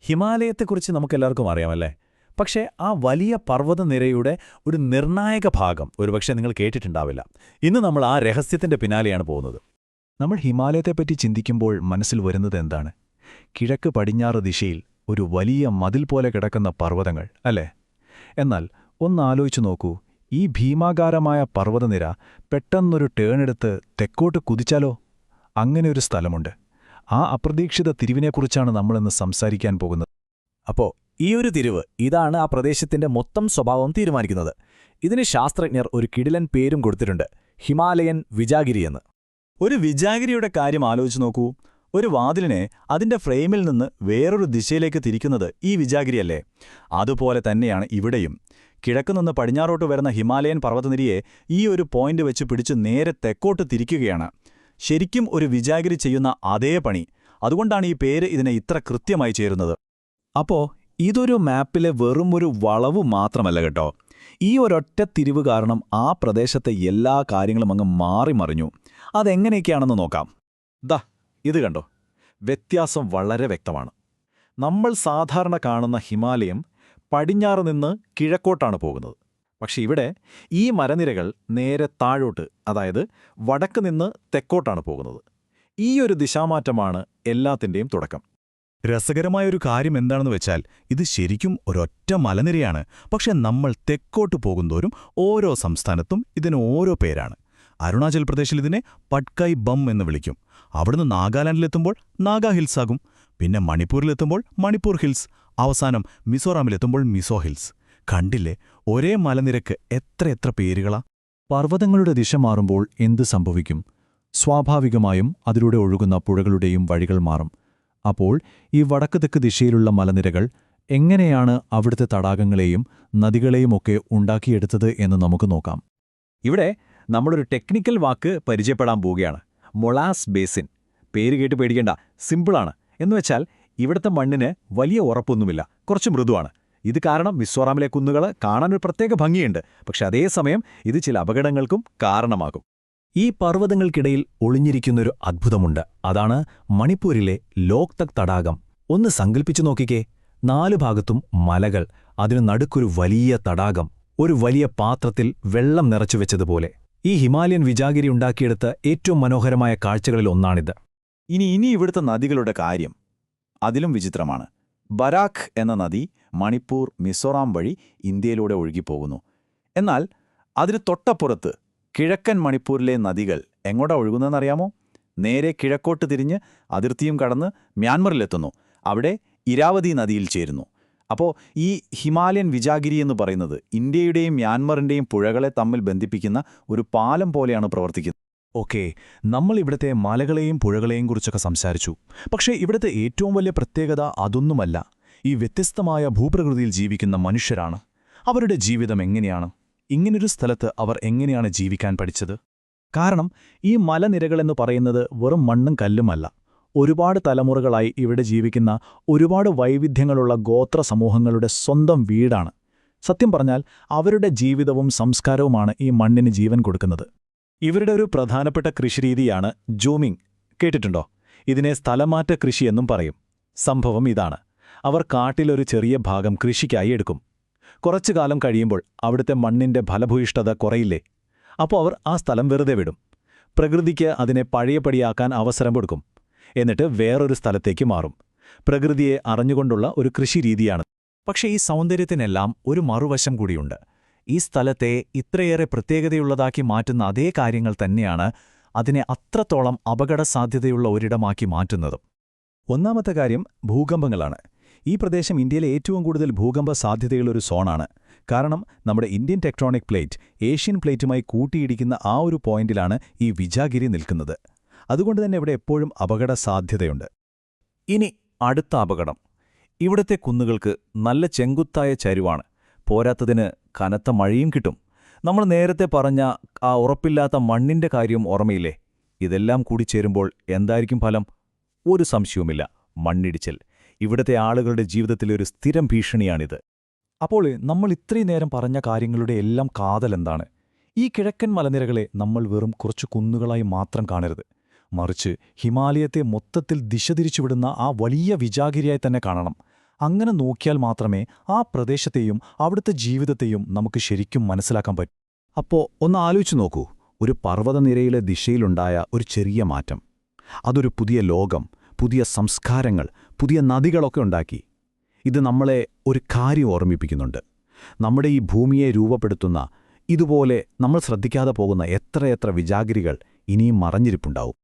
ഹിമാലയത്തെക്കുറിച്ച് നമുക്കെല്ലാവർക്കും അറിയാമല്ലേ? പക്ഷേ ആ വലിയ പർവ്വതനിരയുടെ ഒരു നിർണായക ഭാഗം ഒരുപക്ഷെ നിങ്ങൾ കേട്ടിട്ടുണ്ടാവില്ല. ഇന്ന് നമ്മൾ ആ രഹസ്യത്തിന്റെ പിന്നാലെയാണ് പോകുന്നത്. നമ്മൾ ഹിമാലയത്തെപ്പറ്റി ചിന്തിക്കുമ്പോൾ മനസ്സിൽ വരുന്നത് എന്താണ്? കിഴക്ക് പടിഞ്ഞാറ് ദിശയിൽ ഒരു വലിയ മതിൽ പോലെ കിടക്കുന്ന പർവ്വതങ്ങൾ അല്ലേ? എന്നാൽ ഒന്നാലോചിച്ചു നോക്കൂ, ഈ ഭീമാകാരമായ പർവ്വതനിര പെട്ടെന്നൊരു ടേണെടുത്ത് തെക്കോട്ട് കുതിച്ചാലോ? അങ്ങനെയൊരു സ്ഥലമുണ്ട്. ആ അപ്രതീക്ഷിത തിരിവിനെക്കുറിച്ചാണ് നമ്മളിന്ന് സംസാരിക്കാൻ പോകുന്നത്. അപ്പോൾ ഈ ഒരു തിരിവ് ഇതാണ് ആ പ്രദേശത്തിന്റെ മൊത്തം സ്വഭാവം തീരുമാനിക്കുന്നത്. ഇതിന് ശാസ്ത്രജ്ഞർ ഒരു കിടിലൻ പേരും കൊടുത്തിട്ടുണ്ട്: ഹിമാലയൻ വിജാഗിരി എന്ന്. ഒരു വിജാഗിരിയുടെ കാര്യം ആലോചിച്ച് നോക്കൂ. ഒരു വാതിലിനെ അതിന്റെ ഫ്രെയിമിൽ നിന്ന് വേറൊരു ദിശയിലേക്ക് തിരിക്കുന്നത് ഈ വിജാഗിരിയല്ലേ? അതുപോലെ തന്നെയാണ് ഇവിടെയും. കിഴക്കുനിന്ന് പടിഞ്ഞാറോട്ട് വരുന്ന ഹിമാലയൻ പർവ്വതനിരയെ ഈ ഒരു പോയിന്റ് വെച്ച് പിടിച്ച് നേരെ തെക്കോട്ട് തിരിക്കുകയാണ്. ശരിക്കും ഒരു വിജാഗിരി ചെയ്യുന്ന അതേ പണി. അതുകൊണ്ടാണ് ഈ പേര് ഇതിനെ ഇത്ര കൃത്യമായി ചേരുന്നത്. അപ്പോ ഇതൊരു മാപ്പിലെ വെറുമൊരു വളവ് മാത്രമല്ല കേട്ടോ. ഈ ഒരൊറ്റ തിരിവ് കാരണം ആ പ്രദേശത്തെ എല്ലാ കാര്യങ്ങളും അങ്ങ് മാറിമറിഞ്ഞു. അതെങ്ങനെയൊക്കെയാണെന്ന് നോക്കാം. ഇത് കണ്ടോ? വ്യത്യാസം വളരെ വ്യക്തമാണ്. നമ്മൾ സാധാരണ കാണുന്ന ഹിമാലയം പടിഞ്ഞാറ് നിന്ന് കിഴക്കോട്ടാണ് പോകുന്നത്. പക്ഷെ ഇവിടെ ഈ മലനിരകൾ നേരെ താഴോട്ട്, അതായത് വടക്ക് നിന്ന് തെക്കോട്ടാണ് പോകുന്നത്. ഈ ഒരു ദിശാമാറ്റമാണ് എല്ലാത്തിൻ്റെയും തുടക്കം. രസകരമായൊരു കാര്യം എന്താണെന്ന് വെച്ചാൽ, ഇത് ശരിക്കും ഒരൊറ്റ മലനിരയാണ്. പക്ഷെ നമ്മൾ തെക്കോട്ട് പോകുന്തോറും ഓരോ സംസ്ഥാനത്തും ഇതിന് ഓരോ പേരാണ്. അരുണാചൽ പ്രദേശിൽ ഇതിനെ പട്കായ് ബം എന്ന് വിളിക്കും. അവിടുന്ന് നാഗാലാൻഡിലെത്തുമ്പോൾ നാഗാ ഹിൽസ് ആകും. പിന്നെ മണിപ്പൂരിലെത്തുമ്പോൾ മണിപ്പൂർ ഹിൽസ്. അവസാനം മിസോറാമിലെത്തുമ്പോൾ മിസോ ഹിൽസ്. കണ്ടില്ലേ, ഒരേ മലനിരക്ക് എത്രയെത്ര പേരുകളാ! പർവ്വതങ്ങളുടെ ദിശ മാറുമ്പോൾ എന്ത് സംഭവിക്കും? സ്വാഭാവികമായും അതിലൂടെ ഒഴുകുന്ന പുഴകളുടെയും വഴികൾ മാറും. അപ്പോൾ ഈ വടക്ക് തെക്ക് ദിശയിലുള്ള മലനിരകൾ എങ്ങനെയാണ് അവിടുത്തെ തടാകങ്ങളെയും നദികളെയുമൊക്കെ ഉണ്ടാക്കിയെടുത്തത് എന്ന് നമുക്ക് നോക്കാം. ഇവിടെ നമ്മളൊരു ടെക്നിക്കൽ വാക്ക് പരിചയപ്പെടാൻ പോവുകയാണ്: മൊളാസ് ബേസിൻ. പേര് കേട്ട് പേടിക്കേണ്ട, സിമ്പിളാണ്. എന്നുവെച്ചാൽ ഇവിടുത്തെ മണ്ണിന് വലിയ ഉറപ്പൊന്നുമില്ല, കുറച്ച് മൃദുവാണ്. ഇത് കാരണം മിസോറാമിലെ കുന്നുകൾ കാണാനൊരു പ്രത്യേക ഭംഗിയുണ്ട്. പക്ഷെ അതേസമയം ഇത് ചില അപകടങ്ങൾക്കും കാരണമാകും. ഈ പർവ്വതങ്ങൾക്കിടയിൽ ഒളിഞ്ഞിരിക്കുന്നൊരു അദ്ഭുതമുണ്ട്. അതാണ് മണിപ്പൂരിലെ ലോക്തക് തടാകം. ഒന്ന് സങ്കൽപ്പിച്ചു നോക്കിക്കേ. 4 ഭാഗത്തും മലകൾ, അതിനു നടുക്കൊരു വലിയ തടാകം, ഒരു വലിയ പാത്രത്തിൽ വെള്ളം നിറച്ചുവെച്ചതുപോലെ. ഈ ഹിമാലയൻ വിജാഗിരി ഉണ്ടാക്കിയെടുത്ത ഏറ്റവും മനോഹരമായ കാഴ്ചകളിൽ ഒന്നാണിത്. ഇനി ഇവിടുത്തെ നദികളുടെ കാര്യം അതിലും വിചിത്രമാണ്. ബരാഖ് എന്ന നദി മണിപ്പൂർ, മിസോറാം വഴി ഇന്ത്യയിലൂടെ ഒഴുകിപ്പോകുന്നു. എന്നാൽ അതിന് തൊട്ടപ്പുറത്ത് കിഴക്കൻ മണിപ്പൂരിലെ നദികൾ എങ്ങോട്ടാ ഒഴുകുന്നതെന്നറിയാമോ? നേരെ കിഴക്കോട്ട് തിരിഞ്ഞ് അതിർത്തിയും കടന്ന് മ്യാൻമറിലെത്തുന്നു. അവിടെ ഇരാവതി നദിയിൽ ചേരുന്നു. അപ്പോൾ ഈ ഹിമാലയൻ വിജാഗിരി എന്ന് പറയുന്നത് ഇന്ത്യയുടെയും മ്യാൻമറിൻ്റെയും പുഴകളെ തമ്മിൽ ബന്ധിപ്പിക്കുന്ന ഒരു പാലം പോലെയാണ് പ്രവർത്തിക്കുന്നത്. ഓക്കെ, നമ്മൾ ഇവിടുത്തെ മലകളെയും പുഴകളെയും കുറിച്ചൊക്കെ സംസാരിച്ചു. പക്ഷേ ഇവിടുത്തെ ഏറ്റവും വലിയ പ്രത്യേകത അതൊന്നുമല്ല. ഈ വ്യത്യസ്തമായ ഭൂപ്രകൃതിയിൽ ജീവിക്കുന്ന മനുഷ്യരാണ്. അവരുടെ ജീവിതം എങ്ങനെയാണ്? ഇങ്ങനൊരു സ്ഥലത്ത് അവർ എങ്ങനെയാണ് ജീവിക്കാൻ പഠിച്ചത്? കാരണം ഈ മലനിരകളെന്ന് പറയുന്നത് വെറും മണ്ണും കല്ലുമല്ല. ഒരുപാട് തലമുറകളായി ഇവിടെ ജീവിക്കുന്ന ഒരുപാട് വൈവിധ്യങ്ങളുള്ള ഗോത്ര സമൂഹങ്ങളുടെ സ്വന്തം വീടാണ്. സത്യം പറഞ്ഞാൽ അവരുടെ ജീവിതവും സംസ്കാരവുമാണ് ഈ മണ്ണിന് ജീവൻ കൊടുക്കുന്നത്. ഇവരുടെ ഒരു പ്രധാനപ്പെട്ട കൃഷിരീതിയാണ് ജൂമിംഗ്. കേട്ടിട്ടുണ്ടോ? ഇതിനെ സ്ഥലമാറ്റ കൃഷിയെന്നും പറയും. സംഭവം ഇതാണ്: അവർ കാട്ടിലൊരു ചെറിയ ഭാഗം കൃഷിക്കായി എടുക്കും. കുറച്ചു കാലം കഴിയുമ്പോൾ അവിടുത്തെ മണ്ണിന്റെ ഫലഭൂയിഷ്ഠത കുറയില്ലേ? അപ്പോൾ അവർ ആ സ്ഥലം വെറുതെ വിടും. പ്രകൃതിക്ക് അതിനെ പഴയപടിയാക്കാൻ അവസരം കൊടുക്കും. എന്നിട്ട് വേറൊരു സ്ഥലത്തേക്ക് മാറും. പ്രകൃതിയെ അറിഞ്ഞുകൊണ്ടുള്ള ഒരു കൃഷിരീതിയാണ്. പക്ഷേ ഈ സൗന്ദര്യത്തിനെല്ലാം ഒരു മറുവശം കൂടിയുണ്ട്. ഈ സ്ഥലത്തെ ഇത്രയേറെ പ്രത്യേകതയുള്ളതാക്കി മാറ്റുന്ന അതേ കാര്യങ്ങൾ തന്നെയാണ് അതിനെ അത്രത്തോളം അപകടസാധ്യതയുള്ള ഒരിടമാക്കി മാറ്റുന്നതും. ഒന്നാമത്തെ കാര്യം ഭൂകമ്പങ്ങളാണ്. ഈ പ്രദേശം ഇന്ത്യയിലെ ഏറ്റവും കൂടുതൽ ഭൂകമ്പ സാധ്യതയുള്ളൊരു സോണാണ്. കാരണം നമ്മുടെ ഇന്ത്യൻ ടെക്ട്രോണിക് പ്ലേറ്റ് ഏഷ്യൻ പ്ലേറ്റുമായി കൂട്ടിയിടിക്കുന്ന ആ ഒരു പോയിന്റിലാണ് ഈ വിജാഗിരി നിൽക്കുന്നത്. അതുകൊണ്ട് തന്നെ ഇവിടെ എപ്പോഴും അപകട സാധ്യതയുണ്ട്. ഇനി അടുത്ത അപകടം. ഇവിടുത്തെ കുന്നുകൾക്ക് നല്ല ചെങ്കുത്തായ ചരിവാണ്. പോരാത്തതിന് കനത്ത മഴയും കിട്ടും. നമ്മൾ നേരത്തെ പറഞ്ഞ ആ ഉറപ്പില്ലാത്ത മണ്ണിന്റെ കാര്യം ഓർമ്മയില്ലേ? ഇതെല്ലാം കൂടി ചേരുമ്പോൾ എന്തായിരിക്കും ഫലം? ഒരു സംശയവുമില്ല, മണ്ണിടിച്ചിൽ. ഇവിടുത്തെ ആളുകളുടെ ജീവിതത്തിലെ ഒരു സ്ഥിരം ഭീഷണിയാണിത്. അപ്പോൾ നമ്മൾ ഇത്രയും നേരം പറഞ്ഞ കാര്യങ്ങളുടെ എല്ലാം കാതലെന്താണ്? ഈ കിഴക്കൻ മലനിരകളെ നമ്മൾ വെറും കുറച്ചു കുന്നുകളായി മാത്രം കാണരുത്. മറിച്ച് ഹിമാലയത്തെ മൊത്തത്തിൽ ദിശ തിരിച്ചുവിടുന്ന ആ വലിയ വിജാഗിരിയായി തന്നെ കാണണം. അങ്ങനെ നോക്കിയാൽ മാത്രമേ ആ പ്രദേശത്തെയും അവിടുത്തെ ജീവിതത്തെയും നമുക്ക് ശരിക്കും മനസ്സിലാക്കാൻ പറ്റൂ. അപ്പോ ഒന്ന് ആലോചിച്ചു നോക്കൂ, ഒരു പർവ്വതനിരയിലെ ദിശയിലുണ്ടായ ഒരു ചെറിയ മാറ്റം, അതൊരു പുതിയ ലോകം, പുതിയ സംസ്കാരങ്ങൾ, പുതിയ നദികളൊക്കെ ഉണ്ടാക്കി. ഇത് നമ്മളെ ഒരു കാര്യം ഓർമ്മിപ്പിക്കുന്നുണ്ട്. നമ്മുടെ ഈ ഭൂമിയെ രൂപപ്പെടുത്തുന്ന ഇതുപോലെ നമ്മൾ ശ്രദ്ധിക്കാതെ പോകുന്ന എത്രയെത്ര വിജാഗിരികൾ ഇനിയും മറഞ്ഞിരിപ്പുണ്ടാവും.